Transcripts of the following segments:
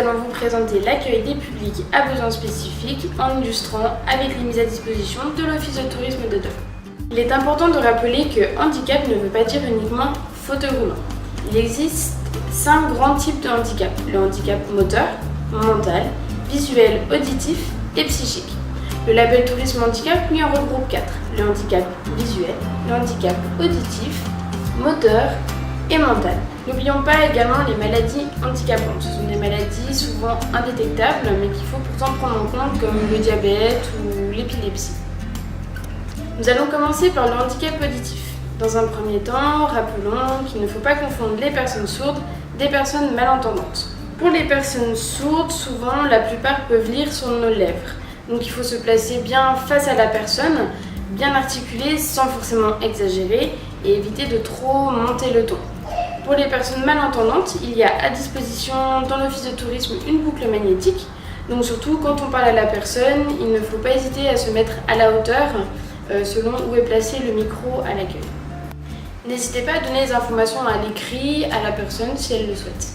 allons vous présenter l'accueil des publics à besoins spécifiques en illustrant avec les mises à disposition de l'Office de tourisme de Dole. Il est important de rappeler que handicap ne veut pas dire uniquement fauteuil roulant. Il existe 5 grands types de handicap. Le handicap moteur, mental, visuel, auditif et psychique. Le label Tourisme Handicap lui en regroupe 4. Le handicap visuel, le handicap auditif, moteur et mental. N'oublions pas également les maladies handicapantes. Ce sont des maladies souvent indétectables mais qu'il faut pourtant prendre en compte comme le diabète ou l'épilepsie. Nous allons commencer par le handicap auditif. Dans un premier temps, rappelons qu'il ne faut pas confondre les personnes sourdes des personnes malentendantes. Pour les personnes sourdes, souvent la plupart peuvent lire sur nos lèvres. Donc il faut se placer bien face à la personne, bien articuler sans forcément exagérer et éviter de trop monter le ton. Pour les personnes malentendantes, il y a à disposition dans l'office de tourisme une boucle magnétique. Donc surtout quand on parle à la personne, il ne faut pas hésiter à se mettre à la hauteur selon où est placé le micro à l'accueil. N'hésitez pas à donner les informations à l'écrit à la personne si elle le souhaite.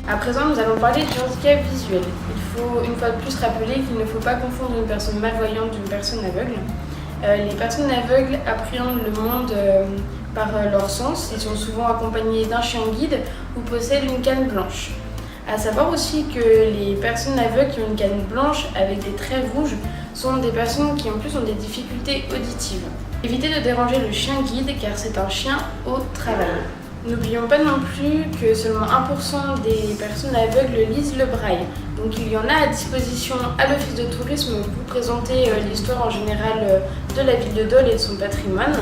À présent, nous allons parler du handicap visuel. Il faut une fois de plus rappeler qu'il ne faut pas confondre une personne malvoyante d'une personne aveugle. Les personnes aveugles appréhendent le monde par leur sens. Ils sont souvent accompagnés d'un chien guide ou possèdent une canne blanche. À savoir aussi que les personnes aveugles qui ont une canne blanche avec des traits rouges sont des personnes qui en plus ont des difficultés auditives. Évitez de déranger le chien guide car c'est un chien au travail. N'oublions pas non plus que seulement 1% des personnes aveugles lisent le braille. Donc il y en a à disposition à l'office de tourisme pour présenter l'histoire en général de la ville de Dole et de son patrimoine,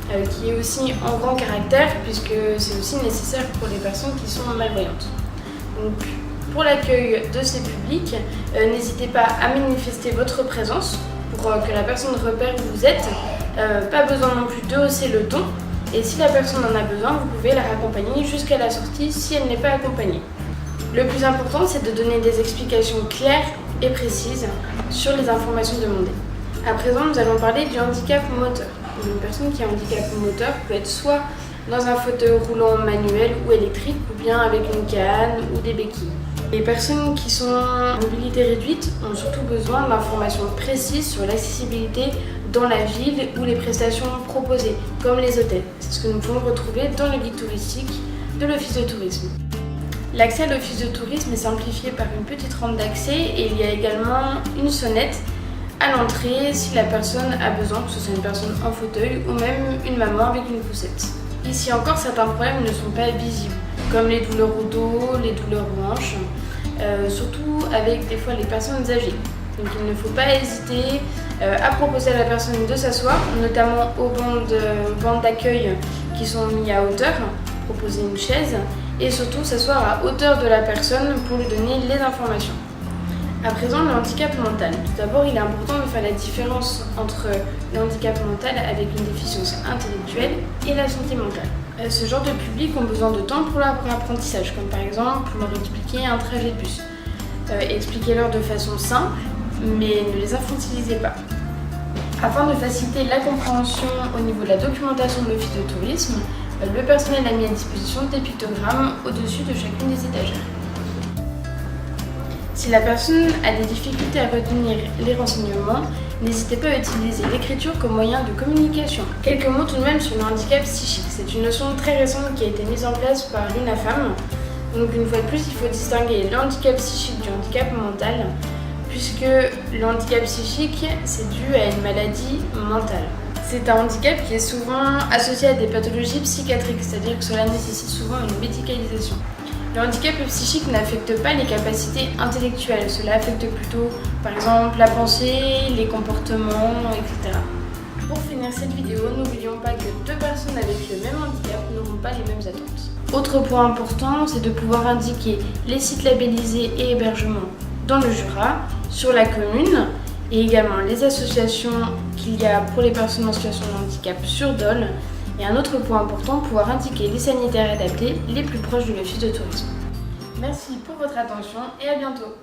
qui est aussi en grand caractère puisque c'est aussi nécessaire pour les personnes qui sont malvoyantes. Donc, pour l'accueil de ces publics, n'hésitez pas à manifester votre présence pour que la personne repère où vous êtes. Pas besoin non plus de hausser le ton. Et si la personne en a besoin, vous pouvez la raccompagner jusqu'à la sortie si elle n'est pas accompagnée. Le plus important, c'est de donner des explications claires et précises sur les informations demandées. À présent, nous allons parler du handicap moteur. Une personne qui a un handicap moteur peut être soit dans un fauteuil roulant manuel ou électrique, ou bien avec une canne ou des béquilles. Les personnes qui sont en mobilité réduite ont surtout besoin d'informations précises sur l'accessibilité dans la ville ou les prestations proposées, comme les hôtels. C'est ce que nous pouvons retrouver dans le guide touristique de l'office de tourisme. L'accès à l'office de tourisme est simplifié par une petite rampe d'accès et il y a également une sonnette à l'entrée si la personne a besoin, que ce soit une personne en fauteuil ou même une maman avec une poussette. Ici encore, certains problèmes ne sont pas visibles, comme les douleurs au dos, les douleurs aux hanches, surtout avec des fois les personnes âgées. Donc il ne faut pas hésiter à proposer à la personne de s'asseoir, notamment aux bancs d'accueil qui sont mis à hauteur, proposer une chaise et surtout s'asseoir à hauteur de la personne pour lui donner les informations. À présent, le handicap mental. Tout d'abord, il est important de faire la différence entre le handicap mental avec une déficience intellectuelle et la santé mentale. Ce genre de public ont besoin de temps pour leur apprentissage, comme par exemple leur expliquer un trajet de bus. Expliquez-leur de façon simple, mais ne les infantilisez pas. Afin de faciliter la compréhension au niveau de la documentation de l'office de tourisme, le personnel a mis à disposition des pictogrammes au-dessus de chacune des étagères. Si la personne a des difficultés à retenir les renseignements, n'hésitez pas à utiliser l'écriture comme moyen de communication. Quelques mots tout de même sur le handicap psychique. C'est une notion très récente qui a été mise en place par l'UNAFAM. Donc une fois de plus, il faut distinguer le handicap psychique du handicap mental, puisque le handicap psychique, c'est dû à une maladie mentale. C'est un handicap qui est souvent associé à des pathologies psychiatriques, c'est-à-dire que cela nécessite souvent une médicalisation. Le handicap psychique n'affecte pas les capacités intellectuelles, cela affecte plutôt par exemple la pensée, les comportements, etc. Pour finir cette vidéo, n'oublions pas que deux personnes avec le même handicap n'auront pas les mêmes attentes. Autre point important, c'est de pouvoir indiquer les sites labellisés et hébergements dans le Jura, sur la commune, et également les associations qu'il y a pour les personnes en situation de handicap sur Dole. Et un autre point important, pouvoir indiquer les sanitaires adaptés les plus proches de l'office de tourisme. Merci pour votre attention et à bientôt.